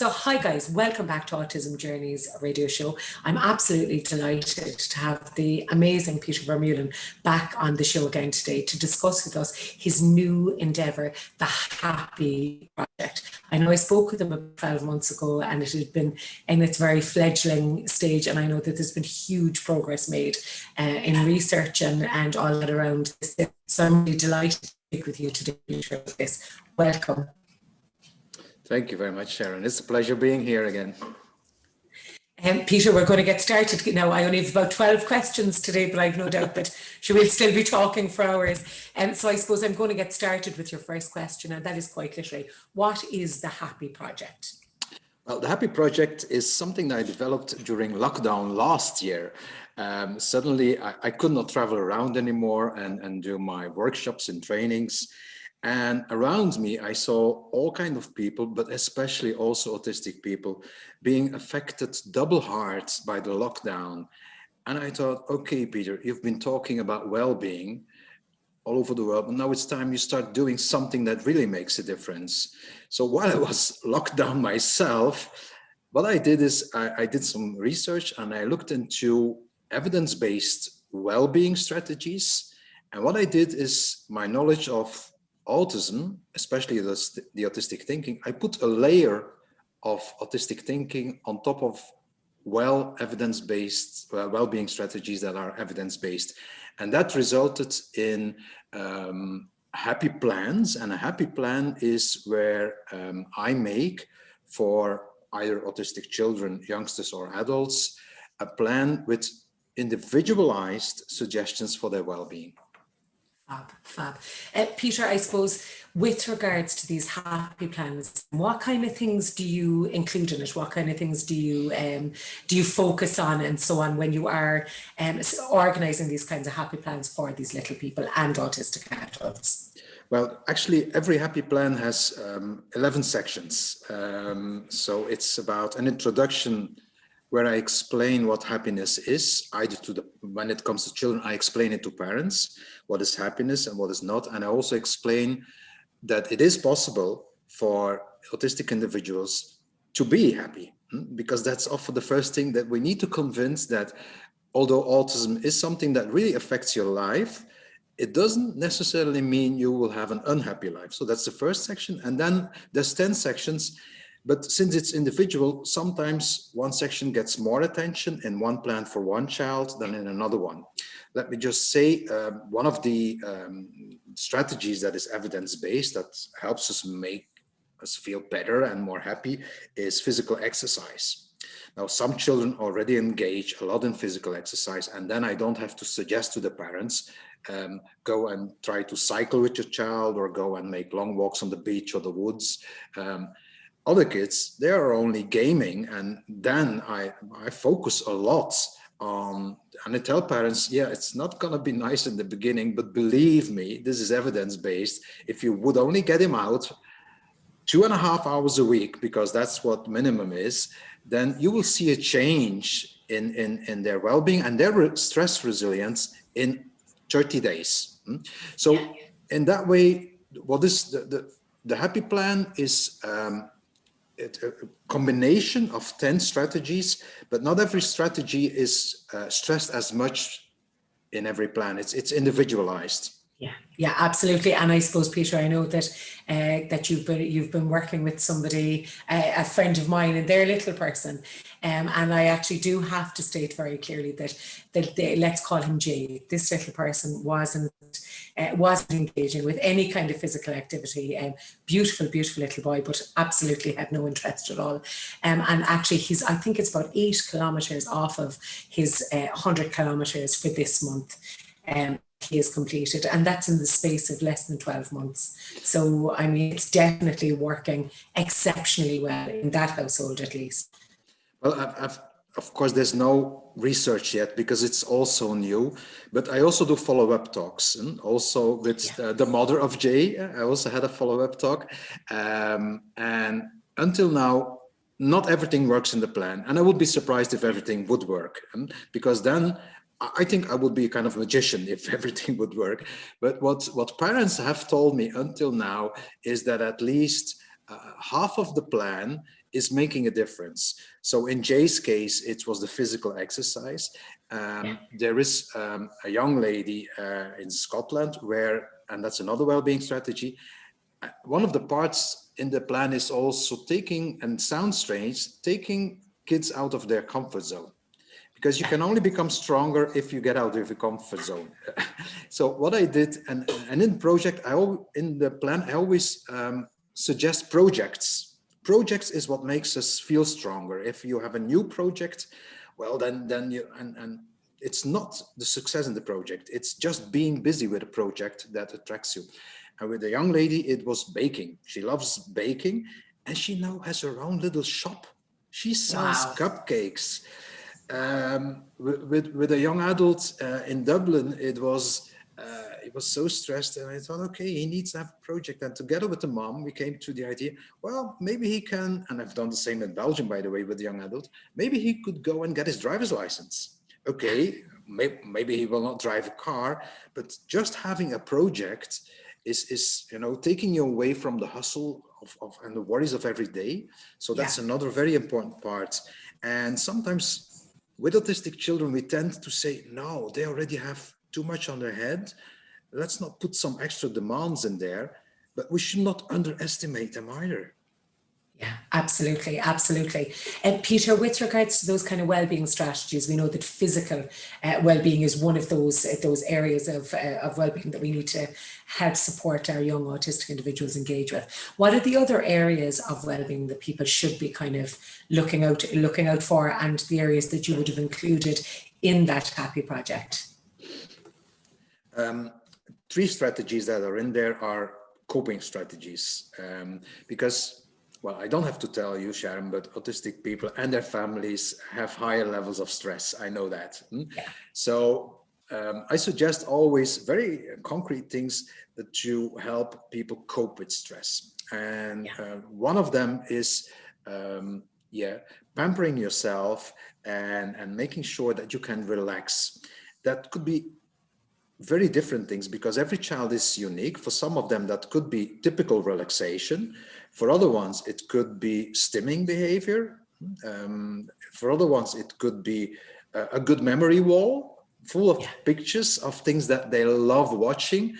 So hi guys, welcome back to Autism Journeys radio show. I'm absolutely delighted to have the amazing Peter Vermeulen back on the show again today to discuss with us his new endeavour, the Happy Project. I know I spoke with him about 12 months ago and it had been in its very fledgling stage, and I know that there's been huge progress made in research and all that around this. So I'm really delighted to speak with you today, Peter, with this. Welcome. Thank you very much, Sharon. It's a pleasure being here again. Peter, we're going to get started now. I only have about 12 questions today, but I've no doubt that she will still be talking for hours. So I suppose I'm going to get started with your first question, and that is quite literally, what is the Happy Project? Well, the Happy Project is something that I developed during lockdown last year. Suddenly, I could not travel around anymore and do my workshops and trainings. And around me, I saw all kinds of people, but especially also autistic people, being affected double hard by the lockdown. And I thought, okay, Peter, you've been talking about well-being all over the world, but now it's time you start doing something that really makes a difference. So while I was locked down myself, what I did is I did some research and I looked into evidence-based well-being strategies. And what I did is my knowledge of autism, especially the autistic thinking, I put a layer of autistic thinking on top of evidence-based well-being strategies that are evidence-based. And that resulted in happy plans. And a happy plan is where I make for either autistic children, youngsters or adults, a plan with individualized suggestions for their well-being. Fab. Peter, I suppose with regards to these happy plans, what kind of things do you include in it? What kind of things do you focus on and so on when you are organising these kinds of happy plans for these little people and autistic adults? Well, actually, every happy plan has 11 sections. So it's about an introduction where I explain what happiness is. When it comes to children, I explain it to parents, what is happiness and what is not. And I also explain that it is possible for autistic individuals to be happy, because that's often the first thing that we need to convince, that although autism is something that really affects your life, it doesn't necessarily mean you will have an unhappy life. So that's the first section. And then there's 10 sections. But since it's individual, sometimes one section gets more attention in one plan for one child than in another one. Let me just say, one of the strategies that is evidence-based that helps us make us feel better and more happy is physical exercise. Now, some children already engage a lot in physical exercise, and then I don't have to suggest to the parents, go and try to cycle with your child or go and make long walks on the beach or the woods. Other kids, they are only gaming, and then I focus a lot on, and I tell parents, yeah, it's not going to be nice in the beginning, but believe me, this is evidence-based. If you would only get him out 2.5 hours a week, because that's what minimum is, then you will see a change in their well-being and their stress resilience in 30 days. So in that way, what is the happy plan is a combination of 10 strategies, but not every strategy is stressed as much in every plan. It's individualized. Yeah, absolutely. And I suppose, Peter, I know that that you've been working with somebody, a friend of mine, and they're a little person, and I actually do have to state very clearly that let's call him Jay. This little person wasn't engaging with any kind of physical activity. Beautiful little boy, but absolutely had no interest at all. And actually, I think it's about 8 kilometers off of his 100 kilometers for this month. He has completed, and that's in the space of less than 12 months. So, I mean, it's definitely working exceptionally well in that household, at least. Well, of course, there's no research yet because it's also new, but I also do follow-up talks, and also with the mother of Jay. I also had a follow-up talk, and until now, not everything works in the plan, and I would be surprised if everything would work, because then I think I would be a kind of magician if everything would work. But what parents have told me until now is that at least half of the plan is making a difference. So in Jay's case, it was the physical exercise. There is a young lady in Scotland where, and that's another well-being strategy. One of the parts in the plan is also taking, and sounds strange, taking kids out of their comfort zone. Because you can only become stronger if you get out of your comfort zone. So what I did, and in project, in the plan, I always suggest projects. Projects is what makes us feel stronger. If you have a new project, well, then you, and it's not the success in the project. It's just being busy with a project that attracts you. And with the young lady, it was baking. She loves baking, and she now has her own little shop. She sells cupcakes. With a young adult in Dublin, it was so stressed, and I thought, okay, he needs to have a project. And together with the mom, we came to the idea, well, maybe he can, and I've done the same in Belgium, by the way, with the young adult, maybe he could go and get his driver's license. Okay, maybe he will not drive a car, but just having a project is taking you away from the hustle of and the worries of every day. So that's another very important part. And sometimes with autistic children, we tend to say, no, they already have too much on their head. Let's not put some extra demands in there, but we should not underestimate them either. Yeah, absolutely, absolutely. And Peter, with regards to those kind of well-being strategies, we know that physical well-being is one of those areas of well-being that we need to help support our young autistic individuals engage with. What are the other areas of well-being that people should be kind of looking out for, and the areas that you would have included in that happy project? 3 strategies that are in there are coping strategies, because, well, I don't have to tell you, Sharon, but autistic people and their families have higher levels of stress. I know that. Yeah. So I suggest always very concrete things that you help people cope with stress. And one of them is, pampering yourself and making sure that you can relax. That could be very different things, because every child is unique. For some of them, that could be typical relaxation. For other ones, it could be stimming behavior. For other ones, it could be a good memory wall full of pictures of things that they love watching.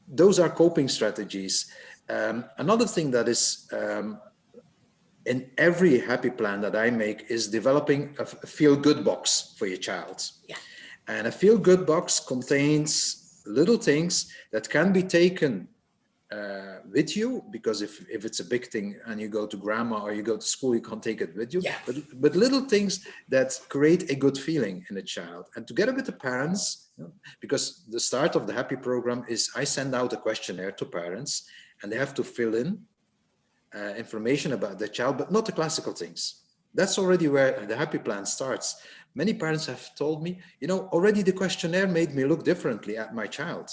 Those are coping strategies. Another thing that is in every happy plan that I make is developing a feel-good box for your child. Yeah. And a feel-good box contains little things that can be taken with you, because if it's a big thing and you go to grandma or you go to school, you can't take it with you. Yeah. But little things that create a good feeling in a child. And together with the parents, because the start of the happy program is I send out a questionnaire to parents, and they have to fill in information about their child, but not the classical things. That's already where the happy plan starts. Many parents have told me, already the questionnaire made me look differently at my child.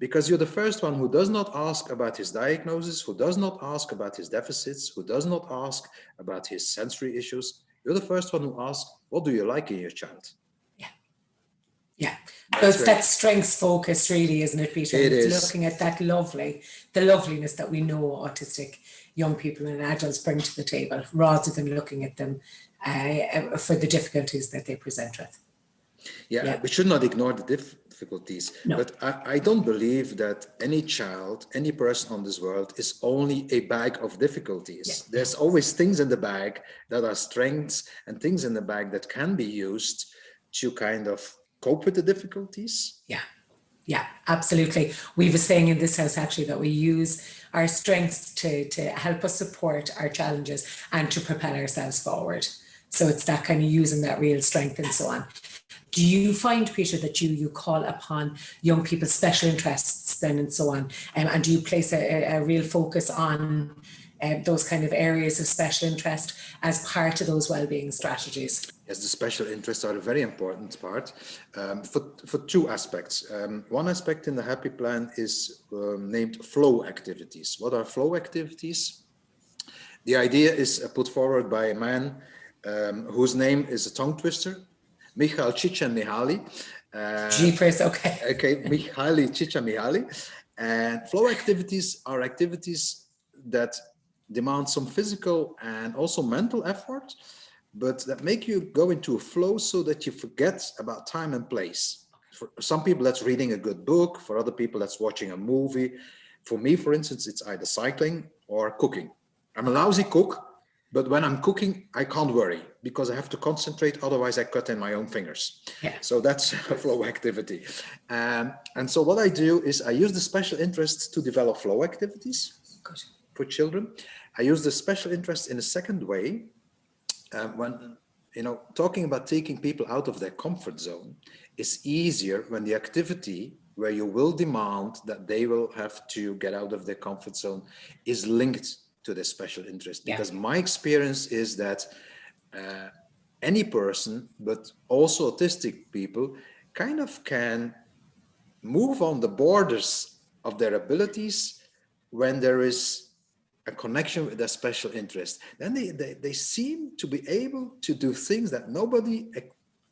Because you're the first one who does not ask about his diagnosis, who does not ask about his deficits, who does not ask about his sensory issues. You're the first one who asks, what do you like in your child? Yeah. So it's that strengths focus, really, isn't it, Peter? It's looking at that the loveliness that we know autistic young people and adults bring to the table, rather than looking at them for the difficulties that they present with. Yeah, we should not ignore the difficulties. No. But I don't believe that any child, any person on this world is only a bag of difficulties. Yeah. There's always things in the bag that are strengths, and things in the bag that can be used to kind of cope with the difficulties. Yeah, absolutely. We have a saying in this house, actually, that we use our strengths to help us support our challenges and to propel ourselves forward. So it's that kind of using that real strength and so on. Do you find, Peter, that you call upon young people's special interests then and so on? And do you place a real focus on those kind of areas of special interest as part of those well-being strategies? Yes, the special interests are a very important part for 2 aspects. One aspect in the happy plan is named flow activities. What are flow activities? The idea is put forward by a man whose name is a tongue twister, Michal Csikszentmihalyi. Jeepers, okay. Okay, Mihaly Csikszentmihalyi. And flow activities are activities that demand some physical and also mental effort, but that make you go into a flow so that you forget about time and place. For some people, that's reading a good book. For other people, that's watching a movie. For me, for instance, it's either cycling or cooking. I'm a lousy cook, but when I'm cooking, I can't worry because I have to concentrate. Otherwise, I cut in my own fingers. Yeah. So that's a flow activity. And so what I do is I use the special interest to develop flow activities. Good. For children. I use the special interest in a second way. When, talking about taking people out of their comfort zone is easier when the activity where you will demand that they will have to get out of their comfort zone is linked to their special interest. Because my experience is that any person, but also autistic people, kind of can move on the borders of their abilities when there is a connection with their special interest. Then they seem to be able to do things that nobody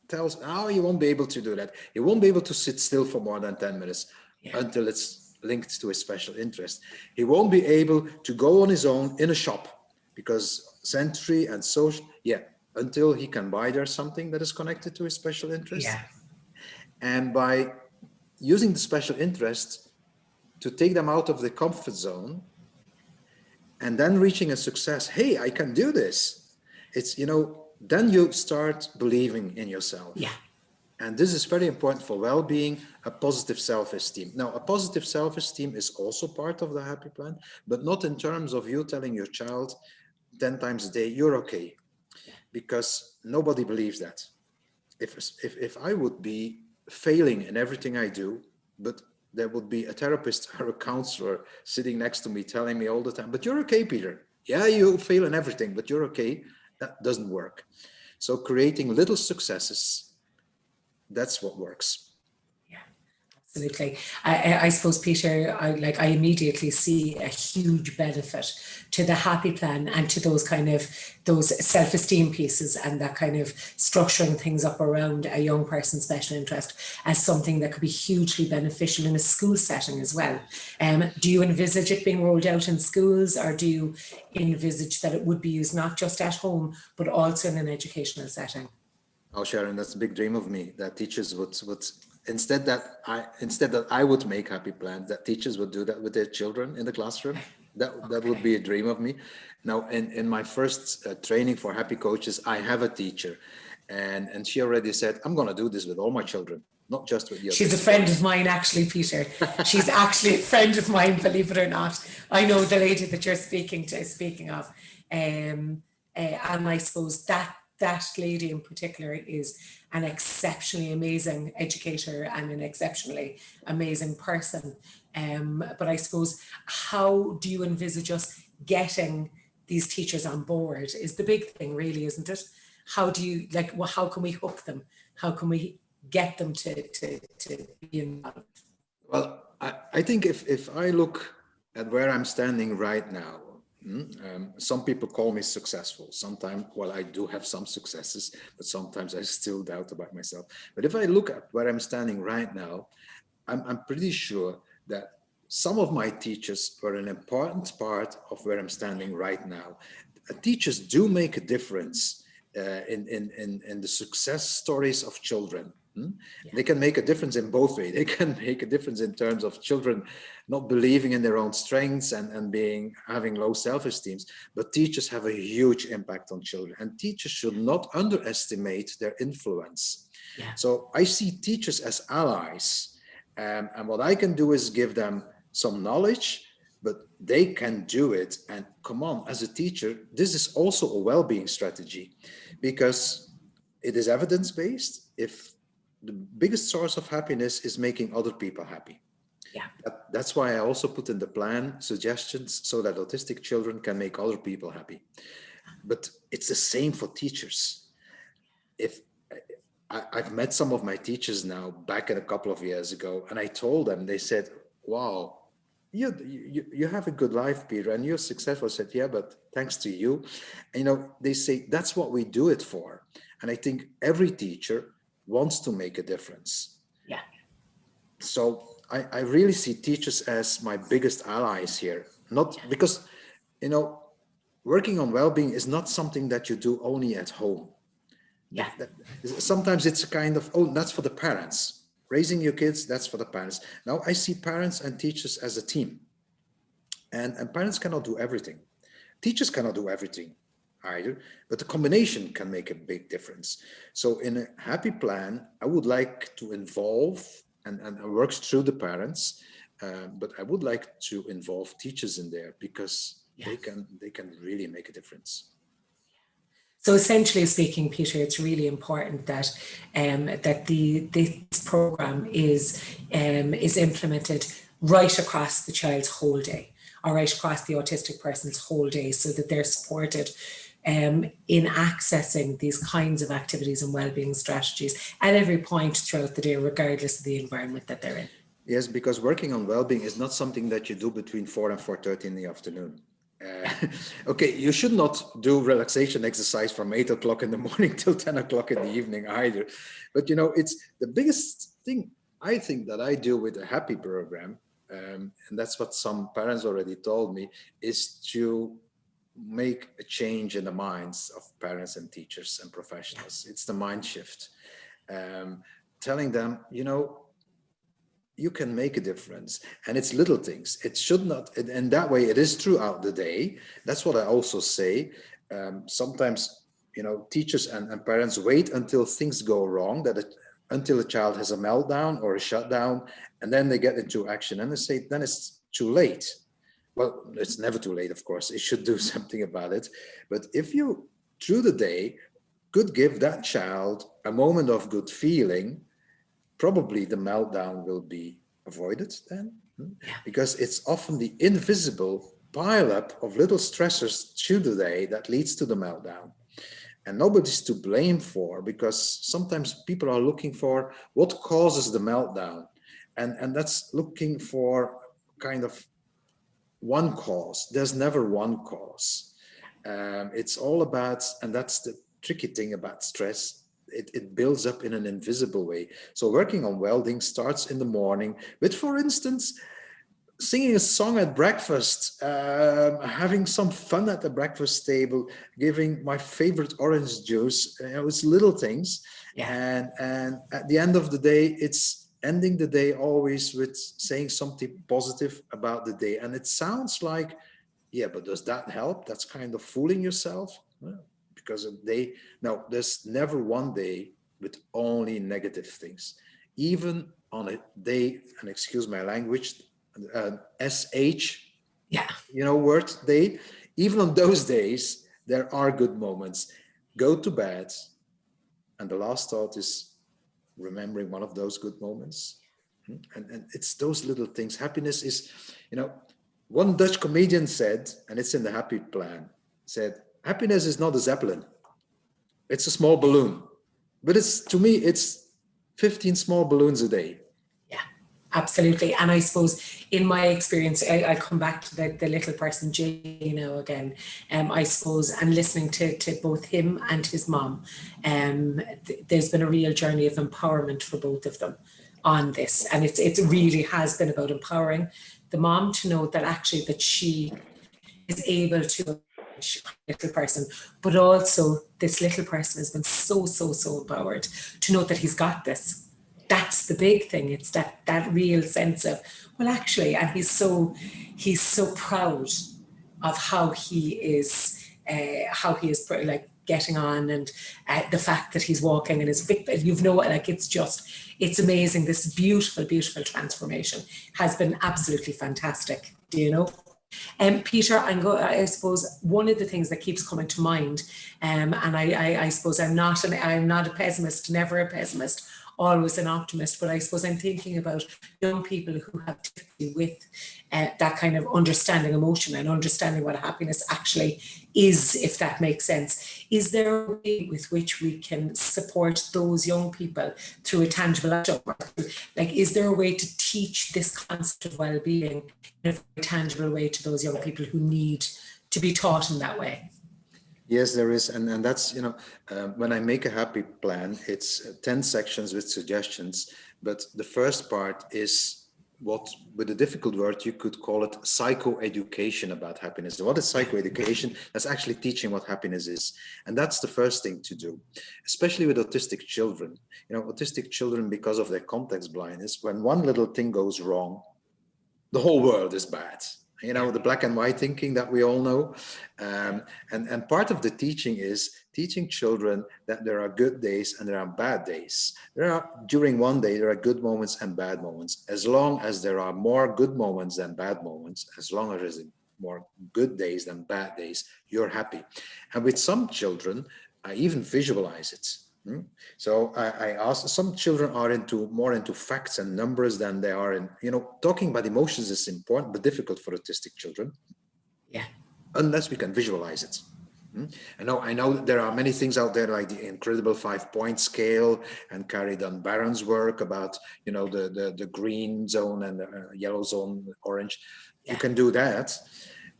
tells, oh, you won't be able to do that. You won't be able to sit still for more than 10 minutes until it's linked to a special interest. He won't be able to go on his own in a shop because sensory and social, until he can buy there something that is connected to his special interest. Yeah. And by using the special interest to take them out of the comfort zone and then reaching a success, hey, I can do this. It's, then you start believing in yourself. Yeah. And this is very important for well-being, a positive self-esteem. Now, a positive self-esteem is also part of the happy plan, but not in terms of you telling your child 10 times a day, you're okay, because nobody believes that. If I would be failing in everything I do, but there would be a therapist or a counselor sitting next to me telling me all the time, but you're okay, Peter. Yeah, you fail in everything, but you're okay. That doesn't work. So creating little successes, that's what works. Absolutely. I suppose, Peter, I immediately see a huge benefit to the happy plan and to those self-esteem pieces and that kind of structuring things up around a young person's special interest as something that could be hugely beneficial in a school setting as well. Do you envisage it being rolled out in schools, or do you envisage that it would be used not just at home, but also in an educational setting? Oh, Sharon, that's a big dream of me, that teachers would instead that I would make happy plans, that teachers would do that with their children in the classroom. That would be a dream of me. Now, in my first training for happy coaches, I have a teacher, and she already said, I'm going to do this with all my children, not just with you. She's a friend of mine, actually, Peter. She's actually a friend of mine, believe it or not. I know the lady that you're speaking of. And I suppose that lady in particular is an exceptionally amazing educator and an exceptionally amazing person. But I suppose, how do you envisage us getting these teachers on board is the big thing, really, isn't it? How do you, how can we hook them? How can we get them to be involved? Well, I think if I look at where I'm standing right now, some people call me successful. Sometimes, well, I do have some successes, but sometimes I still doubt about myself. But if I look at where I'm standing right now, I'm pretty sure that some of my teachers were an important part of where I'm standing right now. Teachers do make a difference in the success stories of children. They can make a difference in both ways. They can make a difference in terms of children not believing in their own strengths and having low self-esteem, but teachers have a huge impact on children, and teachers should not underestimate their influence. So I see teachers as allies, and what I can do is give them some knowledge, but they can do it. And come on, as a teacher, this is also a well-being strategy, because it is evidence-based. If the biggest source of happiness is making other people happy. That's why I also put in the plan suggestions so that autistic children can make other people happy. But it's the same for teachers. If I've met some of my teachers now back a couple of years ago, and I told them, they said, wow, you have a good life, Peter, and you're successful. I said, yeah, but thanks to you. And, they say, that's what we do it for. And I think every teacher wants to make a difference. So I really see teachers as my biggest allies here, not because, working on well-being is not something that you do only at home. Yeah. Sometimes it's a kind of, oh, that's for the parents. Raising your kids, that's for the parents. Now I see parents and teachers as a team. And parents cannot do everything. Teachers cannot do everything either, but the combination can make a big difference. So in a happy plan, I would like to involve and works through the parents, but I would like to involve teachers in there because they can really make a difference. So essentially speaking, Peter, it's really important that this program is implemented right across the child's whole day, or right across the autistic person's whole day, so that they're supported in accessing these kinds of activities and wellbeing strategies at every point throughout the day, regardless of the environment that they're in. Yes, because working on well-being is not something that you do between 4 and 4:30 in the afternoon. Okay, you should not do relaxation exercise from 8 o'clock in the morning till 10 o'clock in the evening either. But you know, it's the biggest thing I think that I do with a happy program, and that's what some parents already told me, is to make a change in the minds of parents and teachers and professionals. It's the mind shift. Telling them, you know, you can make a difference, and it's little things. It should not, and that way it is throughout the day. That's what I also say. Sometimes, you know, teachers and parents wait until things go wrong, until a child has a meltdown or a shutdown, and then they get into action, and they say, then it's too late. Well, it's never too late, of course. It should do something about it. But if you, through the day, could give that child a moment of good feeling, probably the meltdown will be avoided then, because it's often the invisible pileup of little stressors through the day that leads to the meltdown. And nobody's to blame for, because sometimes people are looking for what causes the meltdown. And that's looking for kind of one cause. There's never one cause. It's all about, and that's the tricky thing about stress, it builds up in an invisible way. So working on well-being starts in the morning with, for instance, singing a song at breakfast, having some fun at the breakfast table, giving my favorite orange juice. It's little things. And at the end of the day, it's ending the day always with saying something positive about the day. And it sounds like, yeah, but does that help? That's kind of fooling yourself. Because no, there's never one day with only negative things. Even on a day, and excuse my language, SH, you know, word day, even on those days, there are good moments. Go to bed, and the last thought is remembering one of those good moments. And it's those little things. Happiness is, you know, one Dutch comedian said, and it's in the Happy Plan, said, happiness is not a Zeppelin. It's a small balloon. But it's, to me, it's 15 small balloons a day. Yeah, absolutely. And I suppose in my experience, I'll come back to the little person, Jay, now again, I suppose, and listening to both him and his mom, there's been a real journey of empowerment for both of them on this. And it really has been about empowering the mom to know that actually that she is able to little person, but also this little person has been so empowered to know that he's got this. That's the big thing. It's that real sense of, well, actually, and he's so proud of how he is like getting on, and the fact that he's walking and his big, you've know, like it's amazing. This beautiful transformation has been absolutely fantastic. Do you know? Peter, I suppose one of the things that keeps coming to mind, and I suppose I'm not a pessimist, never a pessimist, always an optimist, but I suppose I'm thinking about young people who have difficulty with that kind of understanding emotion and understanding what happiness actually is, if that makes sense. Is there a way with which we can support those young people through a tangible action? Like, is there a way to teach this concept of well-being in a very tangible way to those young people who need to be taught in that way? Yes, there is. And that's, you know, when I make a happy plan, it's 10 sections with suggestions. But the first part is what, with a difficult word, you could call it psychoeducation about happiness. What is psychoeducation? That's actually teaching what happiness is. And that's the first thing to do, especially with autistic children. You know, autistic children, because of their context blindness, when one little thing goes wrong, the whole world is bad. You know, the black and white thinking that we all know. And part of the teaching is teaching children that there are good days and there are bad days. During one day, there are good moments and bad moments. As long as there are more good moments than bad moments, as long as there's more good days than bad days, you're happy. And with some children, I even visualize it. So I asked, some children are more into facts and numbers than they are in, you know, talking about emotions is important, but difficult for autistic children. Yeah. Unless we can visualize it. I know there are many things out there like the incredible 5-point scale and Carrie Dunbarron's work about, you know, the green zone and the yellow zone, orange. Yeah. You can do that,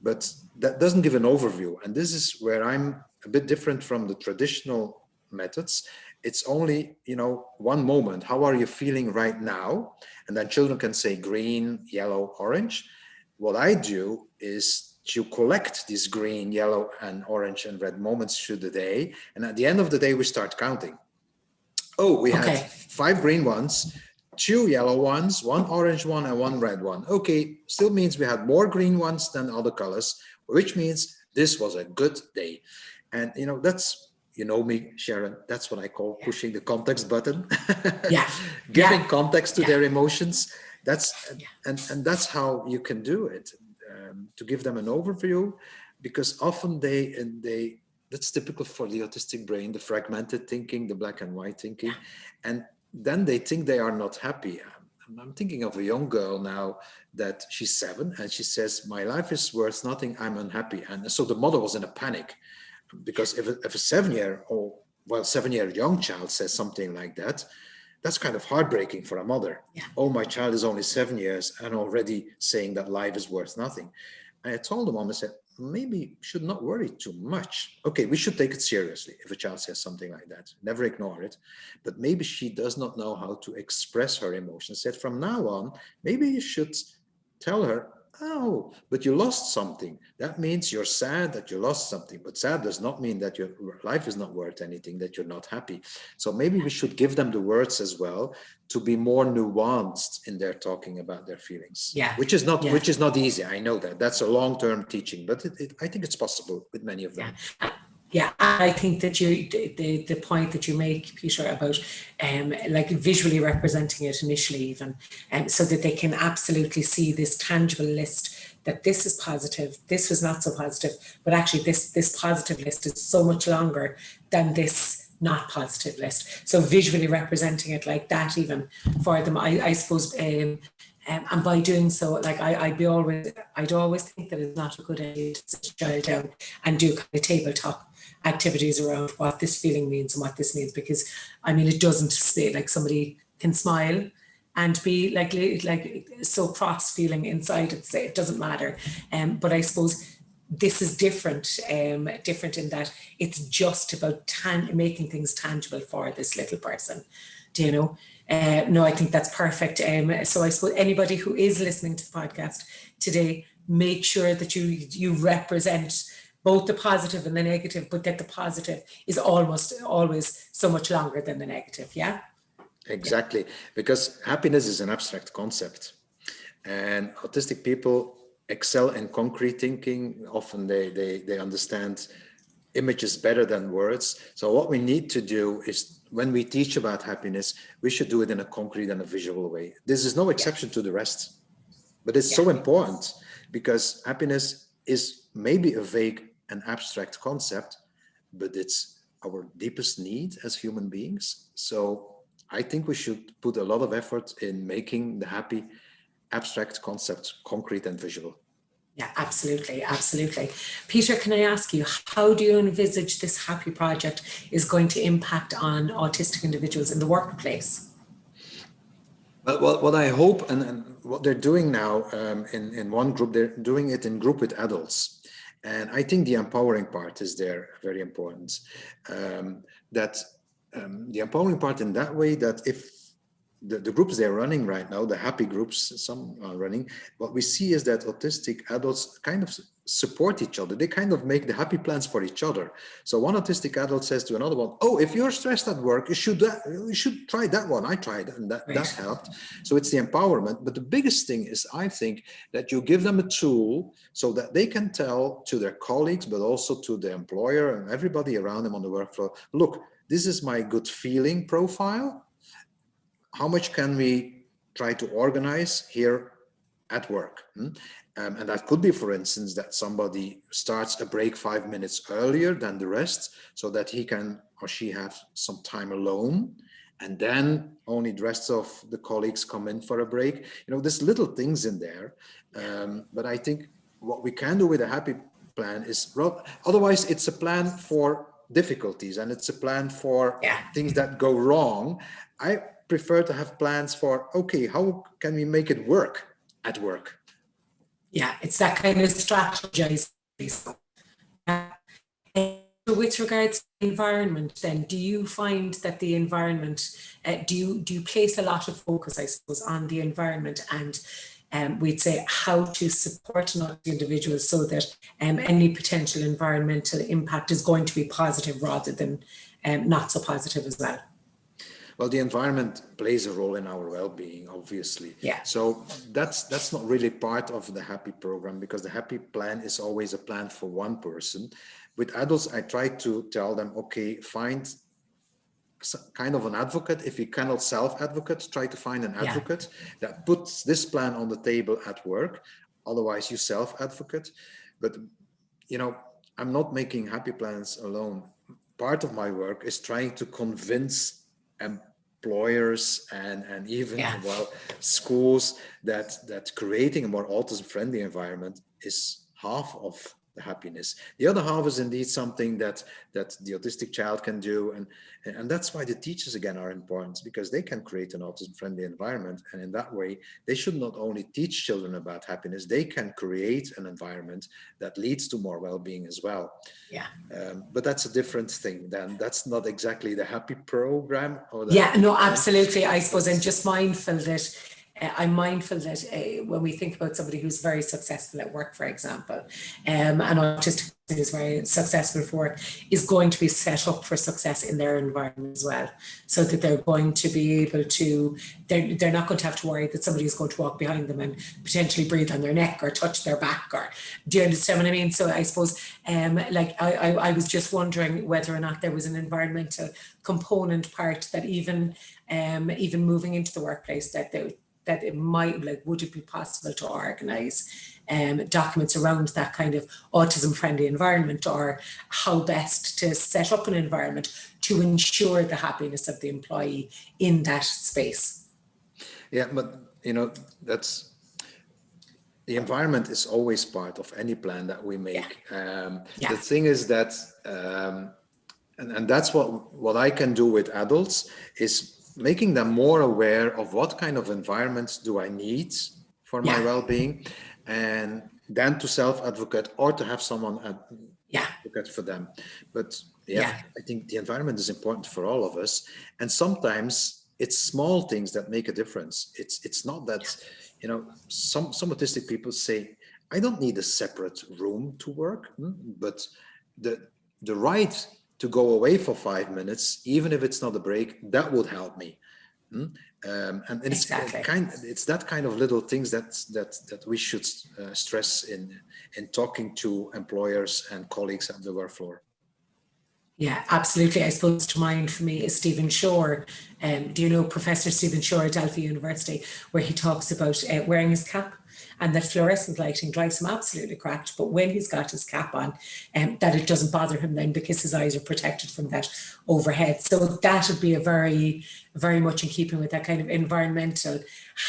but that doesn't give an overview. And this is where I'm a bit different from the traditional methods. It's only, you know, one moment. How are you feeling right now? And then children can say green, yellow, orange. What I do is to collect these green, yellow, and orange and red moments through the day. And at the end of the day, we start counting. Oh, we had 5 green ones, 2 yellow ones, 1 orange one, and 1 red one. Okay, still means we had more green ones than other colors, which means this was a good day. And, you know, that's, you know me, Sharon, that's what I call pushing the context button. Giving context to their emotions. That's and that's how you can do it, to give them an overview, because often that's typical for the autistic brain, the fragmented thinking, the black and white thinking, and then they think they are not happy. I'm thinking of a young girl now that she's 7 and she says, my life is worth nothing, I'm unhappy. And so the mother was in a panic, because if a 7-year young child says something like that, that's kind of heartbreaking for a mother. Oh, my child is only 7 years and already saying that life is worth nothing. And I told the mom, I said, maybe you should not worry too much. Okay, we should take it seriously if a child says something like that. Never ignore it. But maybe she does not know how to express her emotions. Said from now on, maybe you should tell her, oh, but you lost something. That means you're sad that you lost something. But sad does not mean that your life is not worth anything, that you're not happy. So maybe we should give them the words as well to be more nuanced in their talking about their feelings. Which is not easy. I know that. That's a long-term teaching, but I think it's possible with many of them. Yeah, I think that the point that you make, Peter, about like visually representing it initially even, so that they can absolutely see this tangible list, that this is positive, this was not so positive, but actually this positive list is so much longer than this not positive list. So visually representing it like that even for them, I suppose, and by doing so, like I'd always think that it's not a good idea to sit a child down and do kind of tabletop activities around what this feeling means and what this means, because I mean, it doesn't say, like, somebody can smile and be like so cross feeling inside, it doesn't matter. But I suppose this is different in that it's just about making things tangible for this little person. Do you know? No, I think that's perfect. So I suppose anybody who is listening to the podcast today, make sure that you represent both the positive and the negative, but that the positive is almost always so much longer than the negative. Yeah. Exactly, because happiness is an abstract concept, and autistic people excel in concrete thinking. Often they understand images better than words. So what we need to do is, when we teach about happiness, we should do it in a concrete and a visual way. This is no exception to the rest, but it's so important, because happiness is maybe a vague and abstract concept, but it's our deepest need as human beings. So I think we should put a lot of effort in making the happy abstract concept concrete and visual. Yeah, absolutely. Peter, can I ask you, how do you envisage this happy project is going to impact on autistic individuals in the workplace? Well, what I hope, and what they're doing now in one group, they're doing it in group with adults. And I think the empowering part is there very important. The empowering part in that way, that if the groups they're running right now, the happy groups, some are running, what we see is that autistic adults kind of support each other. They kind of make the happy plans for each other. So one autistic adult says to another one, oh, if you're stressed at work, you should try that one. I tried and that helped. So it's the empowerment. But the biggest thing is, I think, that you give them a tool so that they can tell to their colleagues, but also to the employer and everybody around them on the work floor, look, this is my good feeling profile. How much can we try to organize here at work? And that could be, for instance, that somebody starts a break 5 minutes earlier than the rest so that he can or she have some time alone, and then only the rest of the colleagues come in for a break. You know, there's little things in there. But I think what we can do with a happy plan is, otherwise it's a plan for difficulties and it's a plan for things that go wrong. I prefer to have plans for, okay, how can we make it work at work? Yeah, it's that kind of strategizing. With regards to the environment, then, do you find that the environment, do you place a lot of focus, I suppose, on the environment and we'd say how to support an autistic individual so that any potential environmental impact is going to be positive rather than not so positive as well? Well, the environment plays a role in our well-being, obviously. Yeah. So that's not really part of the happy program, because the happy plan is always a plan for one person. With adults, I try to tell them, okay, find kind of an advocate. If you cannot self-advocate, try to find an advocate that puts this plan on the table at work. Otherwise, you self-advocate. But, you know, I'm not making happy plans alone. Part of my work is trying to convince employers and even well, schools that creating a more autism-friendly environment is half of the happiness. The other half is indeed something that the autistic child can do, and that's why the teachers again are important, because they can create an autism-friendly environment, and in that way they should not only teach children about happiness, they can create an environment that leads to more well-being as well. But that's a different thing. Then that's not exactly the happy program. Or the no, absolutely. I suppose I'm just mindful that when we think about somebody who's very successful at work, for example, an autistic person who's very successful for work is going to be set up for success in their environment as well, so that they're going to be able to, they're not going to have to worry that somebody is going to walk behind them and potentially breathe on their neck or touch their back, or do you understand what I mean? So I suppose like I was just wondering whether or not there was an environmental component part that even moving into the workplace that it might, like, would it be possible to organise documents around that kind of autism-friendly environment, or how best to set up an environment to ensure the happiness of the employee in that space? Yeah, but you know, that's, the environment is always part of any plan that we make. The thing is that, and that's what I can do with adults, is making them more aware of what kind of environments do I need for my well-being, and then to self-advocate or to have someone advocate for them. But I think the environment is important for all of us, and sometimes it's small things that make a difference. It's not that, you know, some autistic people say, I don't need a separate room to work, but the right to go away for 5 minutes, even if it's not a break, that would help me. And it's it's that kind of little things that we should stress in talking to employers and colleagues at the work floor. Yeah, absolutely. I suppose to mind for me is Stephen Shore. Do you know Professor Stephen Shore at Delphi University, where he talks about wearing his cap, and that fluorescent lighting drives him absolutely cracked, but when he's got his cap on, that it doesn't bother him then, because his eyes are protected from that overhead. So that would be a very, very much in keeping with that kind of environmental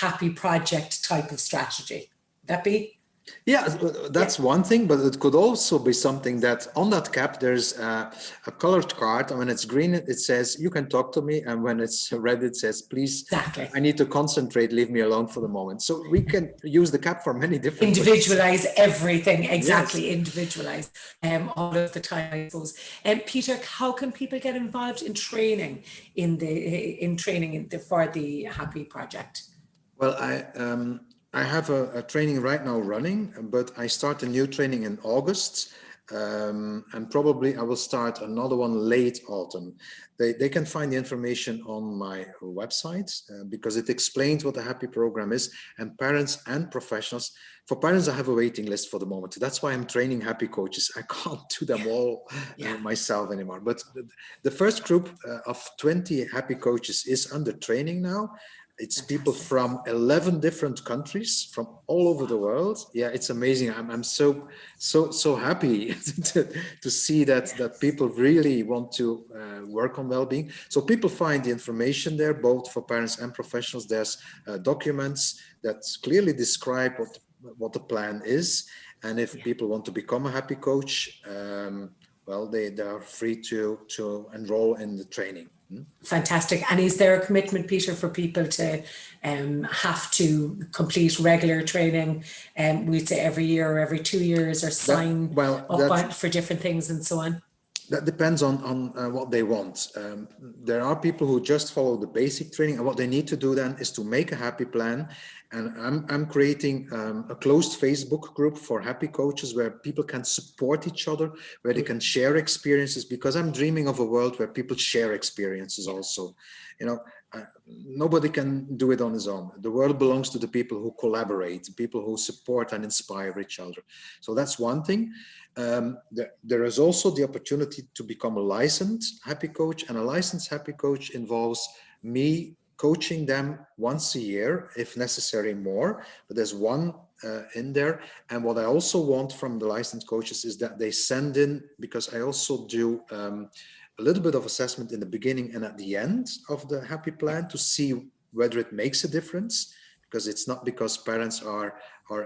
happy project type of strategy. Would that be? Yeah, that's one thing, but it could also be something that on that cap, there's a colored card. And when it's green, it says, you can talk to me. And when it's red, it says, please, Exactly. I need to concentrate, leave me alone for the moment. So we can use the cap for many different ways. Individualize everything, exactly, Yes. individualize all of the time, I suppose. And Peter, how can people get involved in training for the Happy Project? Well, I have a training right now running, but I start a new training in August. And probably I will start another one late autumn. They can find the information on my website because it explains what the Happy program is, and parents and professionals. For parents, I have a waiting list for the moment. That's why I'm training Happy coaches. I can't do them all myself anymore. But the first group of 20 Happy coaches is under training now. It's Fantastic. People from 11 different countries from all over the world. Yeah, it's amazing. I'm so happy to see that people really want to work on well-being. So people find the information there, both for parents and professionals. There's documents that clearly describe what the plan is. And if people want to become a Happy coach, well, they are free to enroll in the training. Fantastic. And is there a commitment, Peter, for people to have to complete regular training, we'd say every year or every 2 years, or sign up for different things and so on? That depends on what they want. There are people who just follow the basic training, and what they need to do then is to make a Happy plan. And I'm creating a closed Facebook group for Happy coaches where people can support each other, where they can share experiences, because I'm dreaming of a world where people share experiences also. You know, nobody can do it on his own. The world belongs to the people who collaborate, people who support and inspire each other. So that's one thing. There is also the opportunity to become a licensed Happy coach, and a licensed Happy coach involves me coaching them once a year, if necessary more, but there's one in there. And what I also want from the licensed coaches is that they send in, because I also do a little bit of assessment in the beginning and at the end of the Happy plan to see whether it makes a difference, because it's not because parents are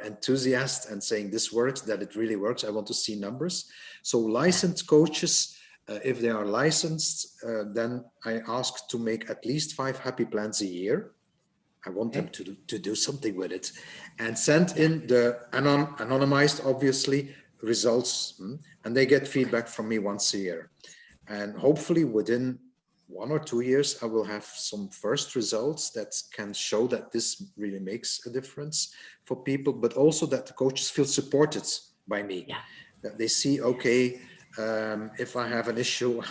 enthusiasts and saying this works that it really works. I want to see numbers. So licensed coaches, if they are licensed, then I ask to make at least 5 Happy plans a year. I want them to do something with it, and send in the anonymized, obviously, results, and they get feedback from me once a year. And hopefully within 1 or 2 years, I will have some first results that can show that this really makes a difference for people, but also that the coaches feel supported by me, that they see, okay, if I have an issue,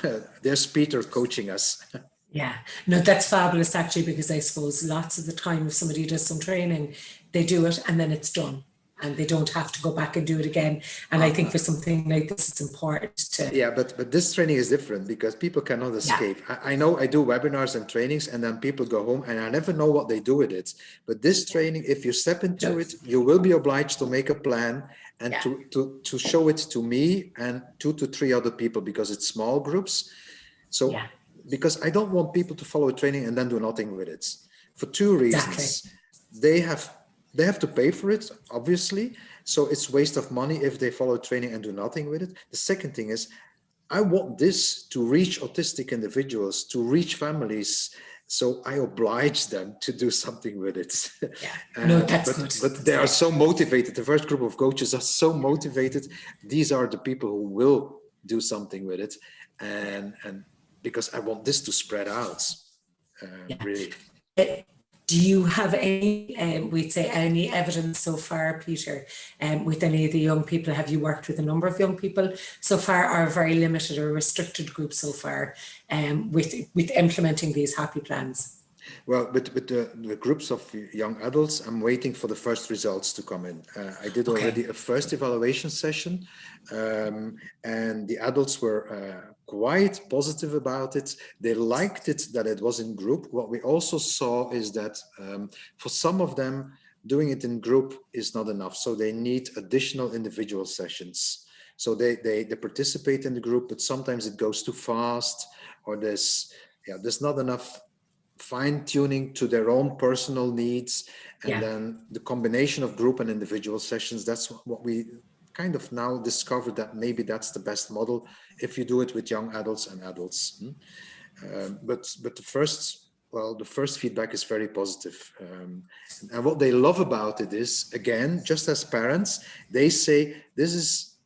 there's Peter coaching us. Yeah, no, that's fabulous actually, because I suppose lots of the time if somebody does some training, they do it and then it's done and they don't have to go back and do it again. And I think for something like this, it's important to... Yeah, but this training is different because people cannot escape. I know I do webinars and trainings and then people go home and I never know what they do with it. But this training, if you step into it, you will be obliged to make a plan and to show it to me and 2 to 3 other people, because it's small groups. So because I don't want people to follow a training and then do nothing with it, for 2 reasons. They have to pay for it, obviously. So it's waste of money if they follow training and do nothing with it. The second thing is, I want this to reach autistic individuals, to reach families. So I oblige them to do something with it. No, that's good. But they are so motivated. The first group of coaches are so motivated. These are the people who will do something with it. And because I want this to spread out, really. Do you have any, we'd say, any evidence so far, Peter, with any of the young people? Have you worked with a number of young people so far, or a very limited or restricted group so far, with implementing these Happy plans? Well, with the groups of young adults, I'm waiting for the first results to come in. I did already a first evaluation session, and the adults were quite positive about it. They liked it that it was in group. What we also saw is that for some of them, doing it in group is not enough. So they need additional individual sessions. So they participate in the group, but sometimes it goes too fast, or there's not enough fine tuning to their own personal needs. And Yeah. then the combination of group and individual sessions, that's what we kind of now discovered, that maybe that's the best model if you do it with young adults and adults. But the first feedback is very positive. And what they love about it is, again, just as parents, they say this is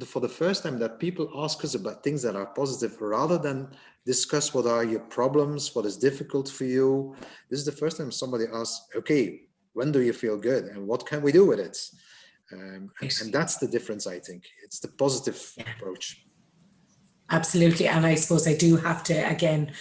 for the first time that people ask us about things that are positive rather than discuss what are your problems, what is difficult for you. This is the first time somebody asks, okay, when do you feel good and what can we do with it? And that's the difference, I think. It's the positive approach. Absolutely. And I suppose I do have to, again,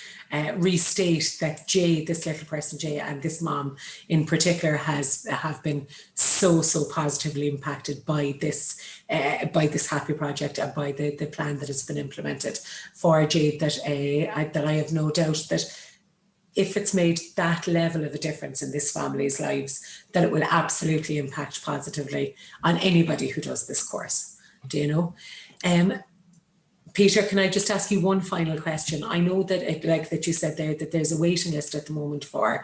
restate that Jay, this little person, Jay, and this mom in particular have been so positively impacted by this happy project and by the plan that has been implemented for Jay, that I have no doubt that if it's made that level of a difference in this family's lives, that it will absolutely impact positively on anybody who does this course. Do you know? Peter, can I just ask you one final question? I know that, like that you said there, that there's a waiting list at the moment for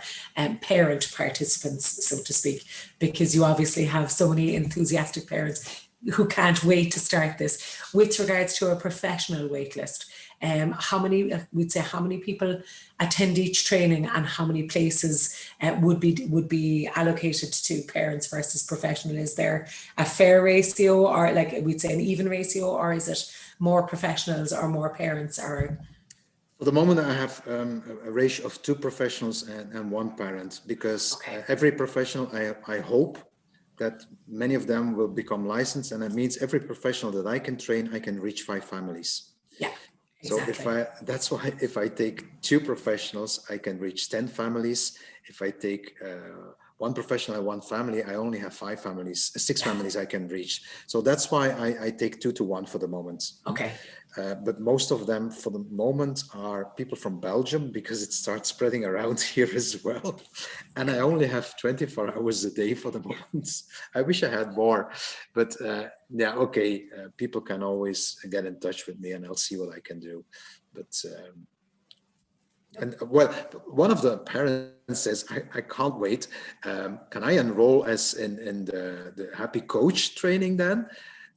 parent participants, so to speak, because you obviously have so many enthusiastic parents who can't wait to start this. With regards to a professional wait list, how many people attend each training, and how many places would be allocated to parents versus professional? Is there a fair ratio, or like we'd say an even ratio, or is it more professionals or more parents? Or for the moment, I have a ratio of 2 professionals and 1 parent, because every professional, I hope that many of them will become licensed, and that means every professional that I can train, I can reach 5 families. Yeah. Exactly. So that's why if I take 2 professionals, I can reach 10 families. If I take 1 professional and 1 family, I only have 6 families I can reach. So that's why I take 2 to 1 for the moment. Okay. But most of them for the moment are people from Belgium, because it starts spreading around here as well. And I only have 24 hours a day for the moment. I wish I had more, but people can always get in touch with me and I'll see what I can do. But one of the parents says, I can't wait. Can I enroll as in the Happy Coach training then?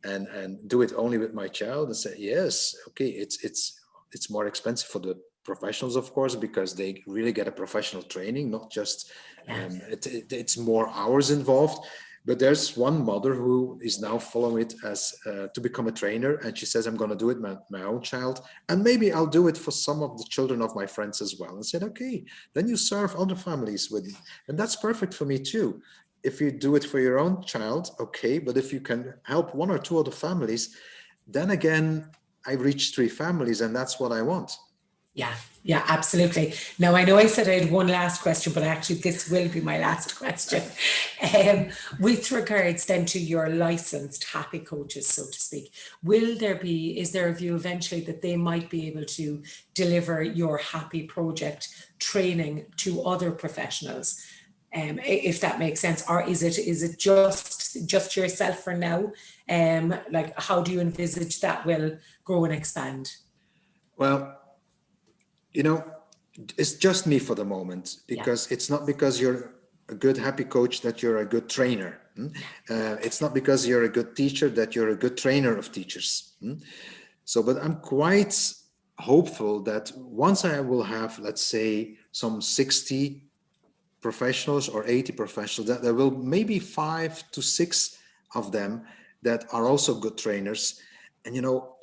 And do it only with my child? And say, yes, okay, it's more expensive for the professionals, of course, because they really get a professional training, not just it's more hours involved. But there's one mother who is now following it as to become a trainer, and she says, I'm going to do it with my own child, and maybe I'll do it for some of the children of my friends as well. And said, okay, then you serve other families with it, and that's perfect for me too. If you do it for your own child, okay, but if you can help 1 or 2 other families, then again, I reach 3 families, and that's what I want. Yeah, absolutely. Now, I know I said I had one last question, but actually this will be my last question. With regards then to your licensed happy coaches, so to speak, is there a view eventually that they might be able to deliver your happy project training to other professionals? If that makes sense, or is it just yourself for now? Like, how do you envisage that will grow and expand? Well, it's just me for the moment, because it's not because you're a good happy coach that you're a good trainer. It's not because you're a good teacher that you're a good trainer of teachers. But I'm quite hopeful that once I will have, let's say, some 60 professionals or 80 professionals, that there will maybe 5 to 6 of them that are also good trainers. And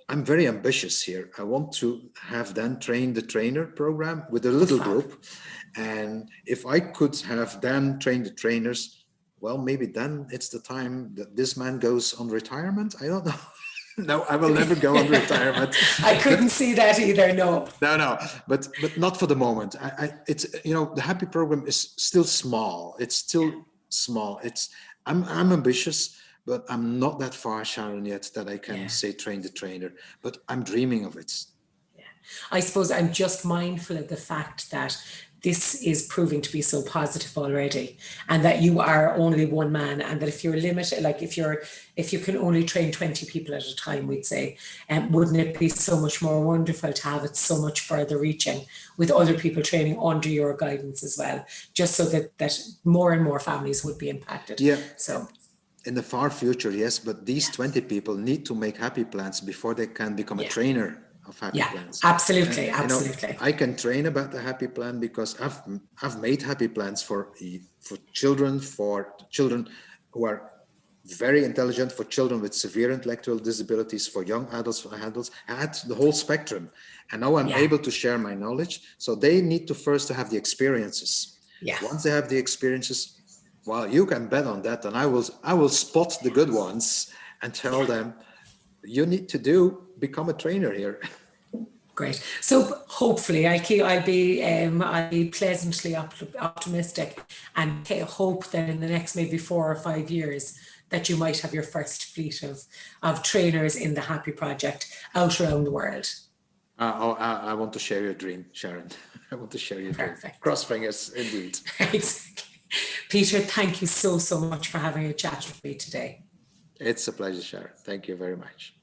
I'm very ambitious here. I want to have then train the trainer program with a little group. And if I could have then trained the trainers, well, maybe then it's the time that this man goes on retirement. I don't know. No, I will never go on retirement. I couldn't see that either. No, but not for the moment. It's the happy program is still small. It's still small. I'm ambitious, but I'm not that far, Sharon, yet that I can say train the trainer. But I'm dreaming of it. I suppose I'm just mindful of the fact that this is proving to be so positive already, and that you are only one man, and that if you're limited, like if you can only train 20 people at a time, we'd say, wouldn't it be so much more wonderful to have it so much further reaching with other people training under your guidance as well, just so that more and more families would be impacted. Yeah. So in the far future, yes, but these 20 people need to make happy plans before they can become a trainer of happy plans. Absolutely, and, absolutely. You know, I can train about the happy plan because I've made happy plans for children who are very intelligent, for children with severe intellectual disabilities, for young adults, for adults, at the whole spectrum. And now I'm able to share my knowledge. So they need to first have the experiences. Once they have the experiences, well, you can bet on that, and I will spot the good ones and tell them, you need to become a trainer here. Great. So hopefully I'll be pleasantly optimistic, and hope that in the next maybe 4 or 5 years that you might have your first fleet of trainers in the Happy Project out around the world. I want to share your dream, Sharon. I want to share your dream. Cross fingers, indeed. Exactly. Peter, thank you so much for having a chat with me today. It's a pleasure, Sharon. Thank you very much.